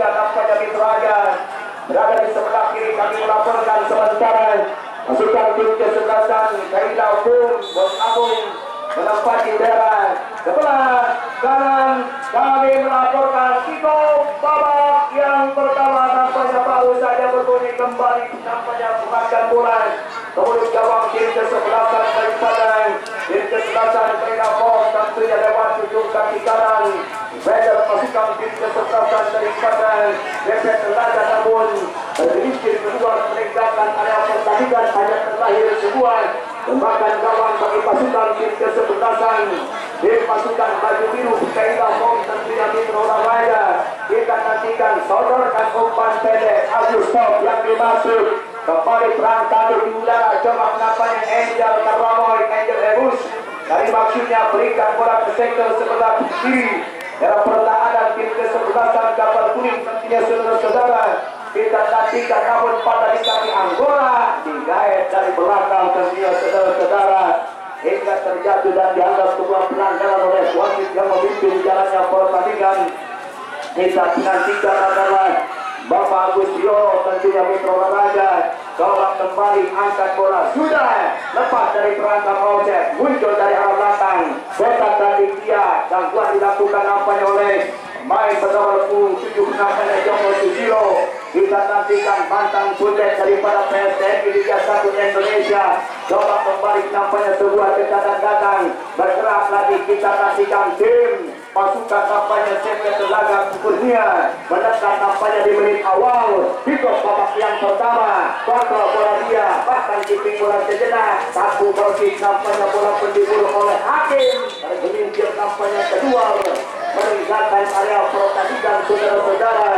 Dia nampaknya Mitraja berada di sebelah kiri. Kami melaporkan sementara pasukan tim kesebelasan Kaila Pun Bos Agung menempati daerah sebelah kanan. Kami melaporkan Tiko babak yang pertama nampaknya baru saja berbunyi kembali, nampaknya memakan bola. Kemudian gawang tim kesebelasan daripada tim kesebelasan Kaila Pun tentunya lewat ujung kaki kanan. Beda pasukan tim kesebelasan daripada Depet Telaga, namun sedikit keluar meninggalkan area pertandingan, hanya terlahir sebuah tembakan gawang bagi pasukan tim kesebelasan. Tim pasukan baju biru Kaila Pun tentunya Mitra Olahraga. Kita nantikan sodorkan umpan pendek Agustus yang dimaksud kembali perang tandur di udara. Coba nampaknya Angel Karamoy, Angel Ebus dari maksudnya berikan bola ke sektor sebelah kiri. Dalam pertahanan tim kesebelasan kapal kuning tentunya saudara-saudara. Kita nantikan namun pada di kaki Anggora digait dari belakang tentunya saudara-saudara hingga terjatuh dan dianggap sebuah pelanggaran oleh wasit yang memimpin jalannya pertandingan. Kita nantikan adalah Bapak Agus Yo tentunya Mitra Olahraga. Gawang kembali angkat bola, sudah lepas dari perangkap Ojek, muncul dari arah belakang. Kotak dari dia, gangguan dilakukan nampaknya oleh main bernomor 7 nampaknya Joko Susilo. Kita nantikan mantan putet daripada PSTN Liga 1 Indonesia. Coba kembali nampaknya sebuah tekanan datang, bergerak lagi. Kita nantikan tim pasukan nampaknya Depet Telaga Kurnia menekan nampaknya di menit awal. Hingga babak yang pertama kontrol bola dia, bahkan keeping bola sejenak. Satu bersih nampaknya bola pun diburu oleh hakim. Bergelincir nampaknya kedua meninggalkan area pertandingan saudara-saudara.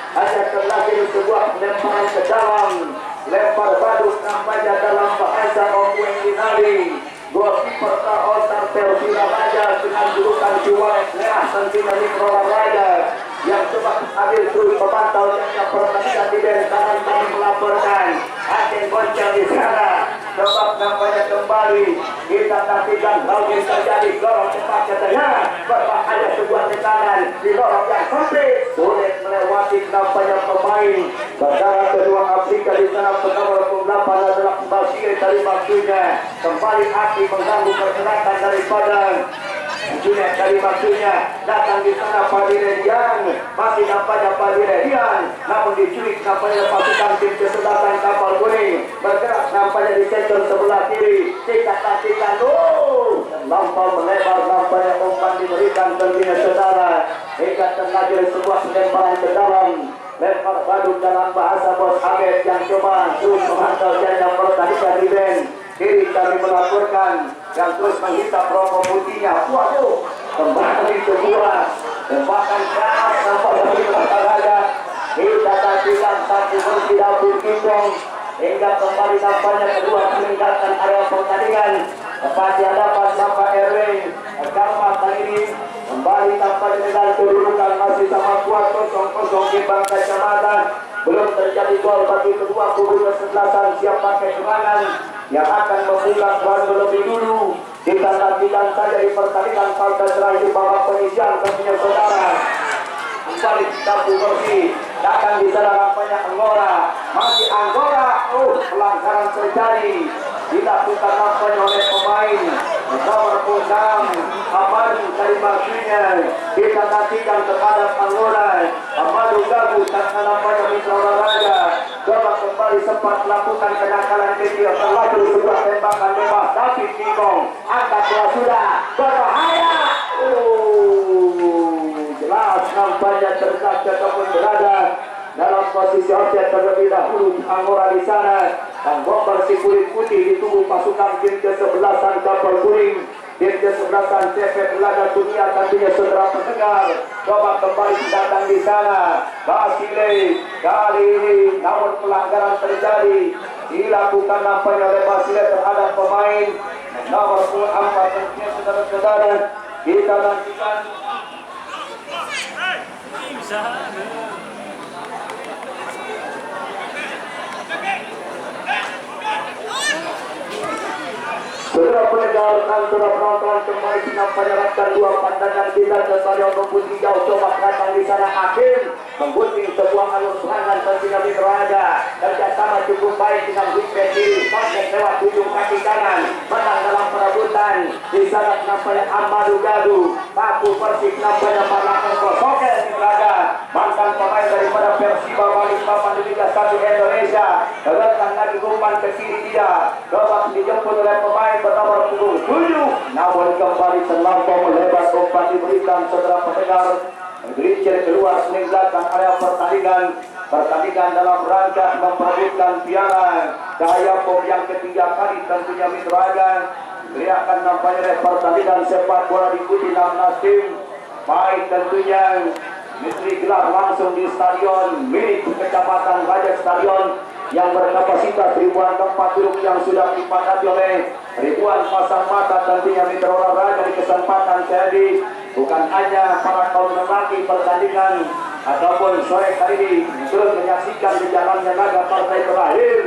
Hanya terlahir sebuah lemparan ke dalam, lempar badut nampaknya dalam bahasa Okweng Dinali. Goalkeeper Oscar Persira Raja dengan julukan juara merah tentunya Mitra Olahraga yang coba hadir terus memantau jalannya pertandingan di bentang kanan. Kami melaporkan Aden Boncel di sana. Coba nampaknya kembali. Kita nantikan lagi terjadi lorong cepat katanya, berbahaya sebuah tekanan di lorong yang sempit, sulit melewati nampaknya pemain saudara kedua Afrika di sana. Penawar 28 adalah Basir dari maksudnya kembali aksi mengganggu pergerakan daripada Junet dari maksudnya datang di sana. Padiredian masih nampaknya Padiredian, namun diculik nampaknya pasukan tim kesebelasan kapal kuning. Bergerak nampaknya di sektor sebelah kiri. Kita nantikan lampau melebar nampaknya umpan diberikan tentunya saudara hingga terlajur sebuah lemparan ke dalam. Lempar badut dalam bahasa Bos Abed yang coba terus memantau jalannya pertandingan di band kiri. Kami melaporkan yang terus menghisap rokok putihnya. Waduh, kembali sebuah tembakan keras nampaknya di olahraga. Kita nantikan satu bersih dapur Kimpong hingga kembali nampaknya kedua meninggalkan area pertandingan. Tepat di hadapan Bapak RW Karma kali ini kembali nampaknya dengan kedudukan masih sama kuat 0-0 di Bangka Kecamatan. Belum terjadi gol bagi kedua kubu kesebelasan. Siap pakai serangan yang akan membuka suara lebih dulu. Kita nantikan saja di pertandingan partai terakhir babak penyisian tentunya saudara. Kembali Tabu Bersih datang di sana nampaknya Anggora, masih Anggora. Pelanggaran terjadi dilakukan nampaknya oleh pemain nomor 6 Amadu dari maksudnya. Kita nantikan terhadap Anggora. Amadu Gabu karena nampaknya Mitra Olahraga coba kembali sempat melakukan kenakalan kecil. Terlaju sebuah tembakan bebas David Nikong, angkat bola sudah berbahaya. Jelas nampaknya terkaca ataupun berada dalam posisi objek terlebih dahulu. Anggora di sana dan bomber si kulit putih di tubuh pasukan tim kesebelasan kapal kuning. Tim kesebelasan Depet Telaga Dunia tentunya saudara pendengar. Coba kembali datang di sana. Basile kali ini namun pelanggaran terjadi dilakukan nampaknya oleh Basile terhadap pemain nomor 4 tentunya saudara-saudara. Kita nantikan saudara pendengar dan saudara penonton kembali kita menyerahkan dua pandangan kita ke stadion rumput hijau. Coba datang di sana hakim menggunting sebuah alur serangan tentunya Mitraja. Kerjasama cukup baik dengan Wicked kiri, kontek lewat ujung kaki kanan, menang dalam perebutan. Di sana nampaknya Amadu Gadu, Paku Persik nampaknya Malakan Kosokel Mitraja. Mantan pemain daripada Persiba Balikpapan di Liga 1 Indonesia. Datang lagi umpan ke kiri dia, coba dijemput oleh pemain bernomor punggung 7, namun kembali terlampau melebar. Umpan diberikan setelah pendengar Gerincir keluar meninggalkan area pertandingan dalam rangka memperebutkan piala Cahaya Pom yang ketiga kali tentunya Mitraja. Teriakan nampaknya pertandingan sepak bola diikuti 16 tim, baik tentunya mesti gelar langsung di stadion milik Kecamatan Raja Stadion yang berkapasitas ribuan tempat duduk yang sudah dipadati oleh ribuan pasang mata tentunya Mitra Olahraga. Di kesempatan jadi bukan hanya para kaum lelaki pertandingan ataupun sore hari ini terus menyaksikan berjalannya laga partai terakhir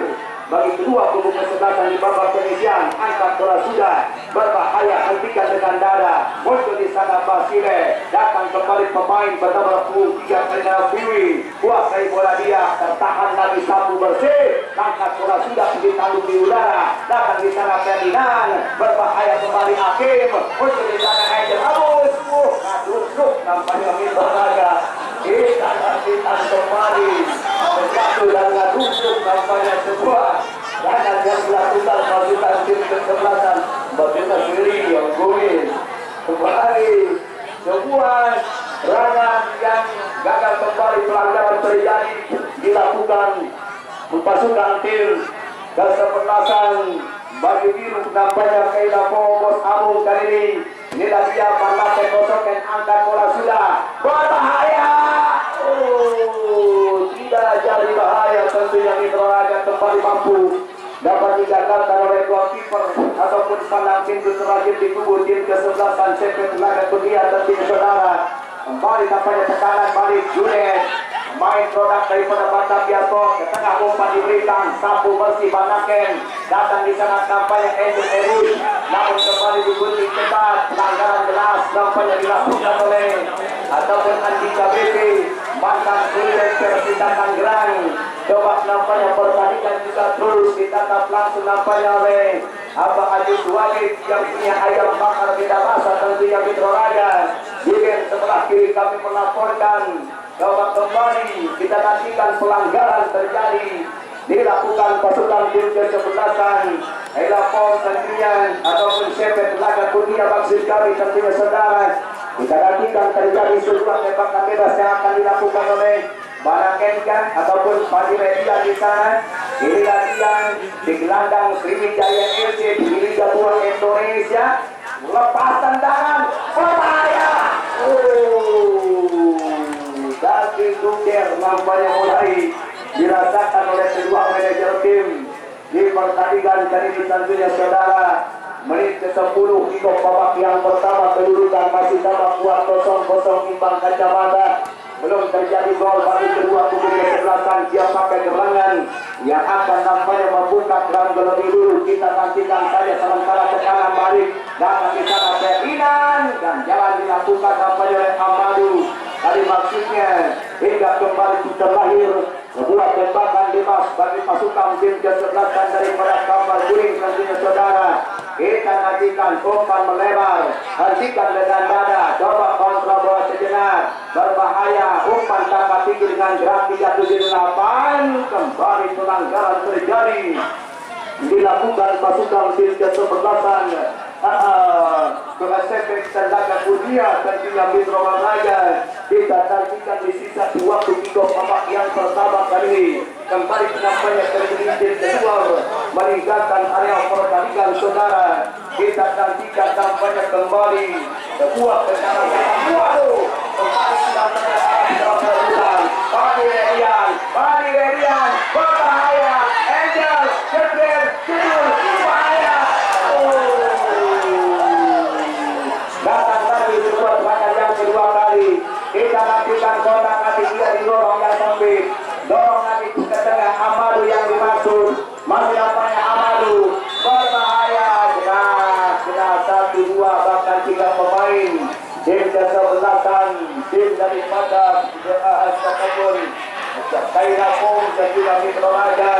bagi kedua kubu kesebelasan di babak penyisian. Angkat bola sudah berbahaya, hentikan dengan dada, muncul di sana Basile, datang kembali pemain bernama 3 Karina Piwi, kuasai bola dia, tertahan lagi sapu bersih, angkat bola sudah ditanggung di udara, datang di sana Ferdinand, berbahaya kembali Hakim, muncul di sana Angel Abus, ngaduk nampaknya Mitraja, kita kembali bersatu dan ngaduk nampaknya sebuah jangan yang dilakukan pasukan tim kesebelasan Baginda Siri yang gois kembali sebuah serangan yang gagal kembali. Pelanggaran terjadi dilakukan pasukan tim kesebelasan bagi biru nampaknya Kaila Bos Amung kali ini dia Panate kosongkan angkat bola sudah berbahaya. Tidak jadi bahaya tentunya Mitraja kembali mampu dapat digagalkan oleh goalkeeper ataupun pandang pintu terakhir di kubu tim kesebelasan Cepet Laga Kudia tentunya saudara. Kembali tampaknya tekanan balik Junet, main produk daripada Bataviasto, ke tengah umpan diberikan sapu bersih Banaken, datang di sana tampaknya Angel Erus, namun kembali digunting ketat, pelanggaran jelas nampaknya dilakukan oleh ataupun Andika BP, mantan kulit Persita Tangerang. Coba nampaknya pertandingan juga terus ditatap langsung nampaknya oleh Abang Ajus Walid yang punya ayam bakar beda rasa tentunya Mitraja. Di sebelah kiri kami melaporkan, coba kembali kita nantikan pelanggaran terjadi dilakukan pasukan tim kesebelasan Elapon tentunya ataupun Cepet Laga Kudia maksud kami tentunya saudara. Kita nantikan terjadi sebuah tembakan bebas yang akan dilakukan oleh Banakenka ataupun Padi Redia di sana. Inilah yang di gelandang Sriwijaya FC di Liga 2 Indonesia. Lepas tendangan berbahaya. Daging duker nampaknya mulai dirasakan oleh kedua manajer tim di pertandingan kali ini tentunya saudara. Menit ke-10 kickoff babak yang pertama, kedudukan masih sama kuat 0-0 imbang kacamata. Belum terjadi gol bagi kedua kubu kesebelasan. Siapakah gerangan yang akan nampaknya membuka keran terlebih dulu? Kita nantikan saja sementara tekanan balik datang di sana Ferdinand dan jalan dilakukan nampaknya oleh Amadu. Tadi maksudnya hingga kembali terlahir sebuah tembakan bebas bagi pasukan tim kesebelasan daripada kapal kuning tentunya saudara. Kita nantikan umpan melebar, hentikan dengan dada, coba kontra bola sejenak, berbahaya, umpan tanpa tinggi dengan gerak 378, kembali pelanggaran terjadi dilakukan pasukan tim kesebelasan Cepet Laga Kudia tentunya Mitra Olahraga. Kita nantikan di sisa 2 kickoff babak yang pertama kali ini. Kembali nampaknya tergelincir keluar meninggalkan area pertandingan saudara. Kita nantikan nampaknya kembali sebuah kejaran. Waduh, kembali sudah terjadi Padi Redian, berbahaya. Angel, Jebel, berbahaya. Datang lagi sebuah serangan yang kedua kali. Kita nantikan kotak hati dia didorong yang sempit. Dorong lagi ke tengah Amadu yang dimaksud. Masih nampaknya Amadu berbahaya. Jelas 1-2 bahkan 3 pemain tim kesebelasan tim daripada AS Kategori Kairapung dan juga Mitra Raga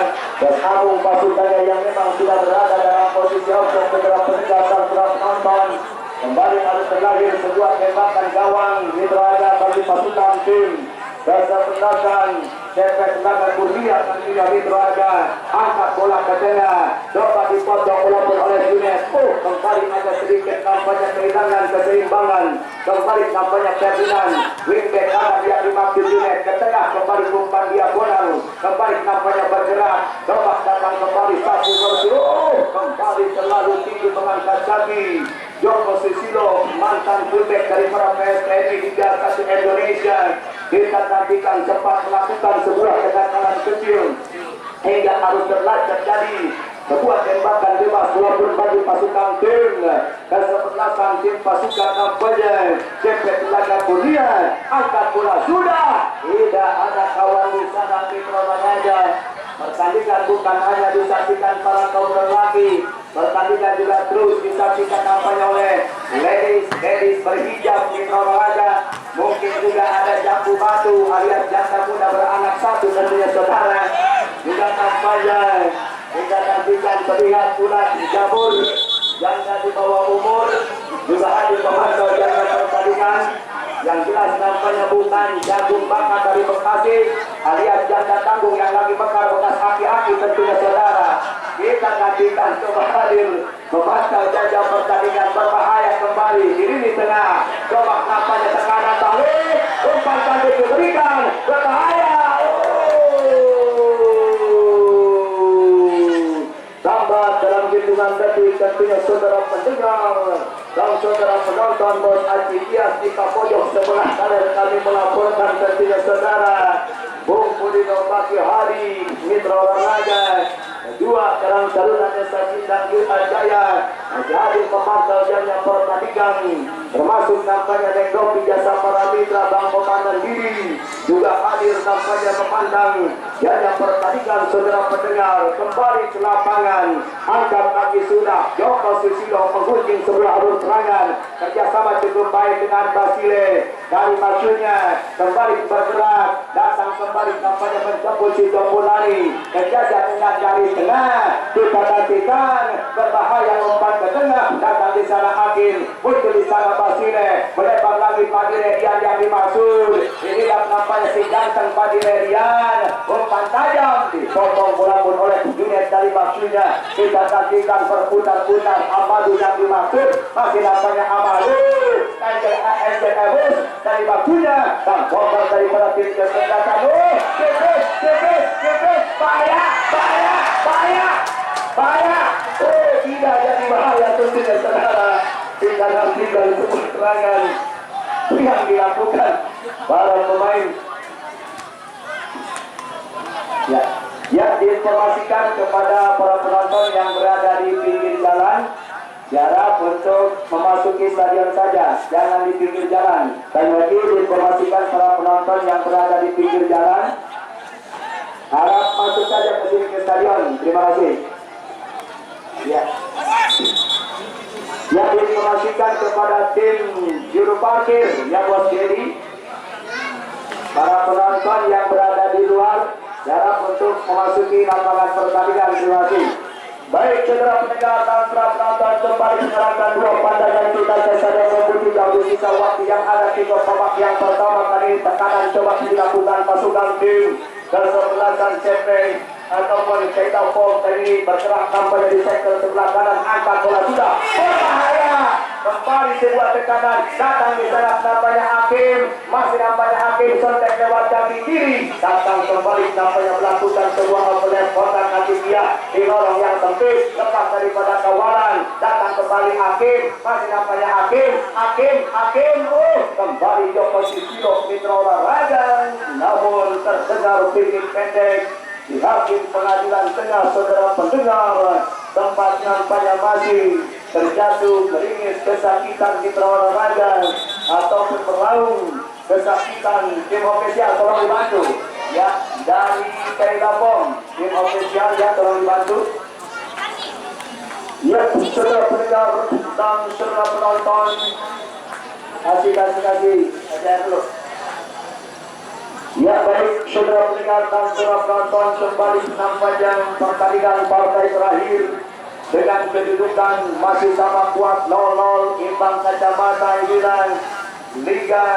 bersambung pasukannya yang memang sudah berada dalam posisi objek bergerak penegasan surat penonton. Kembali harus terlahir sebuah tembakan gawang Mitra Raga bagi pasukan tim kesempatan Cepet belakang Kurnia dan juga Mitra Raga angkat bola ke tengah, coba dipotong walaupun oleh Junes. Kembali ada sedikit nampaknya kehilangan keseimbangan. Kembali nampaknya Ferdinand wingback kanan yang dimaksud Junes ke tengah, kembali umpan diagonal, kembali nampaknya bergerak, coba datang kembali satu berdua, kembali terlalu tinggi mengangkat kaki. Joko Susilo mantan fullback dari para PSTNI Liga 1 Indonesia kita nantikan sempat melakukan sebuah kegagalan kecil hingga harus terjadi sebuah tembakan bebas walaupun bagi pasukan tim kesebelasan tim pasukan kampanye Cepet Laga Kurnia. Angkat bola sudah tidak ada kawan di sana. Mitra Raga pertandingan bukan hanya disaksikan para kaum lelaki, pertandingan juga terus disaksikan nampaknya oleh ladies berhijab Mitra Raga. Mungkin juga ada jambu batu alias janda muda beranak satu tentunya saudara. Juga nampaknya kita nantikan terlihat ulat jamur janda di bawah umur juga hadir memantau jalannya pertandingan. Yang jelas nampaknya bukan jagung bakar dari Bekasi alias janda tanggung yang lagi bakar bekas aki-aki tentunya saudara. Kita nantikan coba hadir memantau jalannya pertandingan berbahaya kembali di lini tengah. Coba nampaknya tekanan balik, umpan tadi diberikan berbahaya. Tambah dalam hitungan detik tentunya saudara pendengar dan saudara penonton Bos Aji Dias di pojok sebelah kanan kami melaporkan tentunya saudara Bung Pudino Pagi Hari Mitra Raga kedua dalam salurannya Saji dan Gita Jaya hadir memantau jalannya pertandingan termasuk nampaknya Nekropi jasa para mitra Bang Komandan Diri juga hadir nampaknya memandang jalannya pertandingan saudara pendengar. Kembali ke lapangan angkat kaki sudah Joko Susilo menggunting sebelah arus serangan kerjasama cukup baik dengan Basile dari maksudnya kembali bergerak datang kembali nampaknya mencapai si Jombolani menjaga dengan dari tengah. Kita nantikan berbahaya umpan ke tengah datang di sana Hakim muncul di sana Basile melebar lagi Padire yang dimaksud ini nampaknya si ganteng Padire umpan tajam dipotong bola pun oleh Junet dari maksudnya. Kita nantikan berputar-putar Amadu yang dimaksud masih nampaknya Amadu SDMus dari maksudnya dan bomber daripada tim kesempatan. Bahaya. Tidak jadi bahaya tentunya saudara. Kita nantikan sebuah serangan yang dilakukan para pemain. Ya diinformasikan kepada para penonton yang berada di pinggir jalan jarak untuk memasuki stadion saja, jangan di pinggir jalan. Dan lagi diinformasikan para penonton yang berada di pinggir jalan harap masuk saja ke sini ke stadion. Terima kasih. Ya diinformasikan kepada tim juru parkir yang Bos Dedi, para penonton yang berada di luar jarak untuk memasuki lapangan pertandingan. Terima kasih. Baik saudara pendengar dan saudara penonton, kembali mengerahkan dua pandangan kita ke stadion Membuti jauh sisa waktu yang ada di babak yang pertama kali tekanan coba dilakukan pasukan tim kesebelasan Cepet ataupun Keita Pom tadi bergerak nampaknya di sektor sebelah kanan. Angkat bola sudah berbahaya kembali sebuah tekanan datang di sana nampaknya Hakim masih nampaknya Hakim sontek lewat kaki kiri datang kembali nampaknya melakukan sebuah overlap kotak kaki dia di lorong yang sempit lepas daripada kawalan. Datang kembali Hakim masih nampaknya Hakim kembali Joko Susilo Mitra Raga namun terdengar pinggir pendek di Hakim Pengadilan Tengah saudara pendengar. Tempat nampaknya masih terjatuh meringis kesakitan Mitra Raga ataupun meraung kesakitan tim ofisial. Tolong dibantu ya dari Kailapong tim ofisial ya, tolong dibantu ya saudara pendengar dan saudara penonton. Kasih aja dulu. Ya baik, saudara pendengar dan saudara penonton, kembali menampakkan pertandingan partai terakhir dengan kedudukan masih sama kuat 0-0 imbang kacamata inilah Liga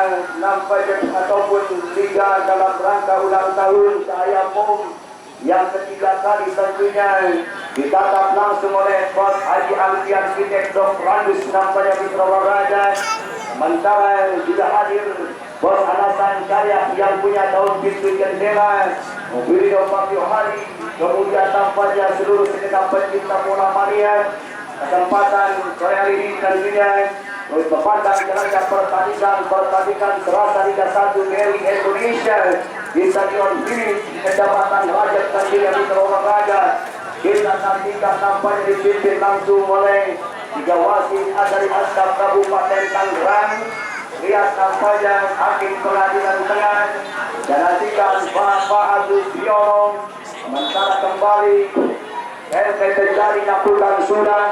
nampaknya ataupun Liga dalam rangka ulang tahun Cahaya Pom yang ketiga kali tentunya ditatap langsung oleh Bos Haji Alfian Kitek Dok Randus nampaknya Mitra Olahraga. Sementara juga hadir Bos Alasan Karya yang punya daun pintu jendela Widodo Fabio Hari, kemudian tampaknya seluruh segenap pencinta bola mania. Kesempatan sore hari ini tentunya terus memandang jalannya pertandingan serasa Liga 1 GRI Indonesia di Stadion Gili Kecamatan Raja Tanjung Mitra Olahraga. Kita nantikan tampaknya dipimpin langsung oleh tiga wasit dari Asdap Kabupaten Tangerang. Lihat tampaknya hakim pengadilan tengah dan nantikan Bapak Agus Biono. Sementara kembali terjadi nyapukan sudah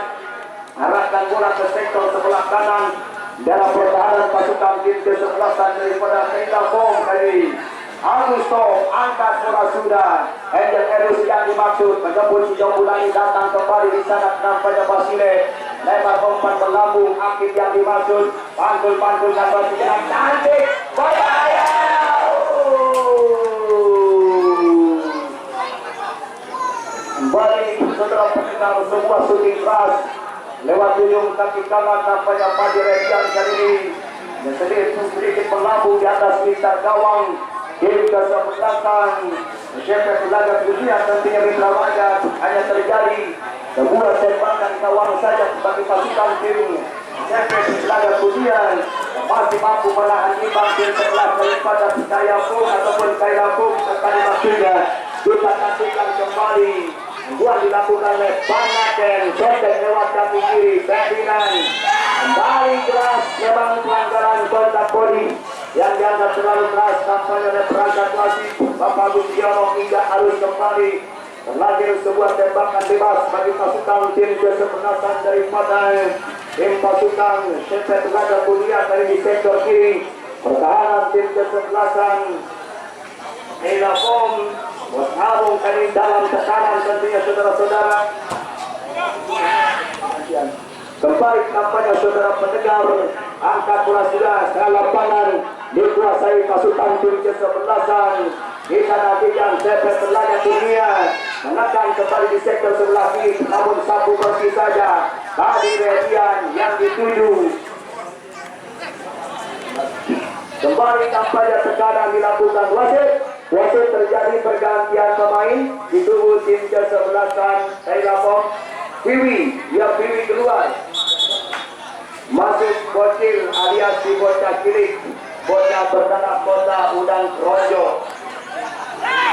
arahkan bola ke sektor sebelah kanan dalam pertahanan pasukan tim ke-11 daripada Tenda Pom kali Agusto angkat bola sudah Angel Erus yang dimaksud menjemput sejauh bulan datang kembali di sana nampaknya Basile lebar umpan berlambung aktif yang dimaksud pantul-pantul dan berjalan cantik berbahaya. Kembali saudara pendengar sebuah shooting keras lewat ujung kaki kanan nampaknya Padi Redian kali ini yang sedikit berlambung di atas pintar gawang game ke-11 Chefet Laga Dunia tentunya Mitra Olahraga hanya terjadi sebuah tembakan gawang saja bagi pasukan tim Chefet Laga Dunia masih mampu menahan imbang tim sebelah daripada Cahaya Pom ataupun Cahaya Pom sekali maksudnya. Kita nantikan kembali buat dilakukan oleh Banaken Sotek lewat kaki kiri Ferdinand kembali keras memang pelanggaran kontak body yang dianggap terlalu keras tampaknya oleh perangkat wasit Bapak Agus Biono hingga harus kembali terlahir sebuah tembakan bebas bagi pasukan tim ke-11 daripada tim pasukan Chefet Laga Dunia dari sektor kiri pertahanan tim ke-11 Ela Pom bertarung kali dalam tekanan tentunya saudara-saudara. Kembali nampaknya saudara pendengar angkat bola sudah setengah lapangan dikuasai pasukan tim ke-11. Kita nantikan Chefet Laga Dunia menekan kembali di sektor sebelah kiri namun satu bersih saja tadi Redian yang dituju. Kembali nampaknya tekanan dilakukan wasit terjadi pergantian pemain di tubuh tim ke-11 Tenda Pom. Piwi keluar masuk bocil alias si bocah cilik bocah bertanah kota udang krojo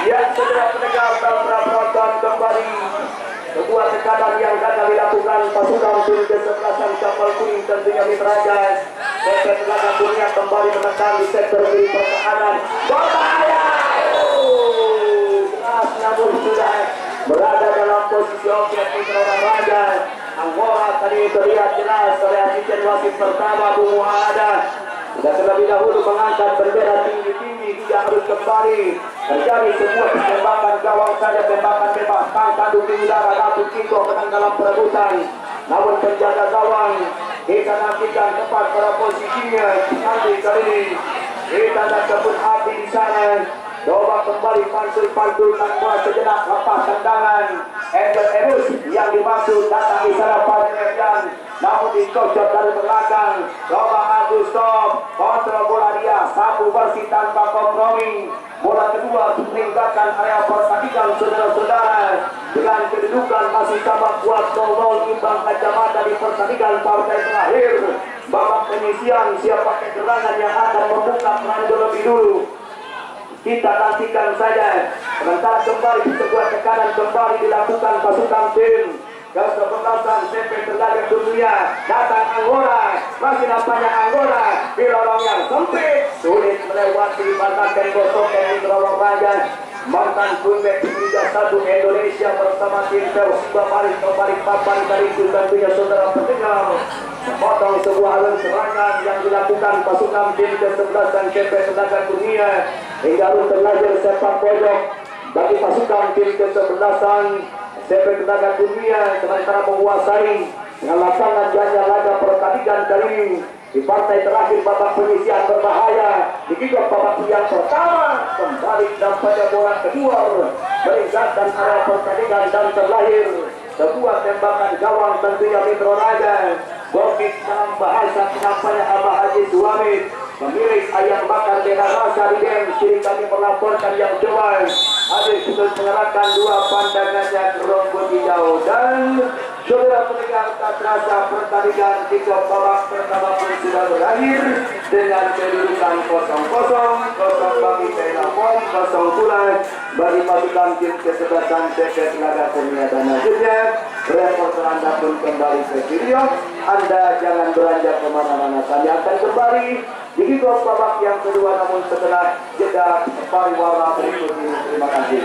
yang segera pendengar dan penonton kembali sebuah tekanan yang gagal dilakukan pasukan tim ke-11 kapal kuning tentunya Mitra Olahraga. Chefet Laga Dunia kembali menekan di sektor kiri pertahanan berbahaya. Namun sudah berada dalam posisi objek Mitra Olahraga. Anggora tadi terlihat jelas oleh asisten wasit pertama Bung Muhammad. Sudah terlebih dahulu mengangkat bendera tinggi-tinggi hingga harus kembali terjadi sebuah tembakan gawang saja tembakan bebas tangkap di udara Ratu Kiko menang dalam perebutan. Namun penjaga gawang kita nantikan tepat pada posisinya nanti kali ini kita ada kebun api di sana. Coba kembali pantul tanpa sejenak lepas tendangan Angel Erus yang dimaksud datang di sana Panjang namun dicocok dari belakang. Coba Agus stop kontrol bola dia sapu bersih tanpa kompromi. Bola kedua meninggalkan area pertandingan saudara-saudara dengan kedudukan masih sama kuat 0-0 imbang kacamata di pertandingan partai terakhir babak penyisian. Siapa kegerangan yang akan membuka peran lebih dulu kita nantikan saja. Sementara kembali sebuah tekanan kembali dilakukan pasukan tim ke-11 Chefet Laga Dunia. Datang Anggora, masih nampaknya Anggora di lorong yang sempit sulit melewati Banaken gosok dari Mitra Olahraga. Mantan Kunbek Liga 1 Indonesia bersama tim Persib kembali papan dari itu tentunya saudara pendengar memotong sebuah alur serangan yang dilakukan pasukan tim ke-11 Chefet Laga Dunia. hingga rute belajar sepak pojok bagi pasukan tim kesebelasan CP Tenaga Dunia sementara menguasai dengan lapangan jaya laga pertandingan kali ini di partai terakhir babak penyisian berbahaya di kick off babak yang pertama kembali nampaknya bola kedua meninggalkan area pertandingan dan terlahir sebuah tembakan gawang tentunya Metro Raja. Gokik dalam bahasa nampaknya Abah Haji Suamit pemilik ayam bakar dengan rasa ridem kiri kami melaporkan yang jelas ada sudah mengerahkan dua pandangannya ke rumput hijau dan saudara pendengar tak terasa pertandingan kick off babak pertama pun sudah berakhir dengan kedudukan 0-0 bagi Penapon 0 pula bagi pasukan tim kesebelasan CP Tenaga Dunia dan akhirnya reporter Anda pun kembali ke studio. Anda jangan beranjak kemana-mana, kami akan kembali di kick off babak yang kedua namun setelah jeda pariwara berikut ini. Terima kasih.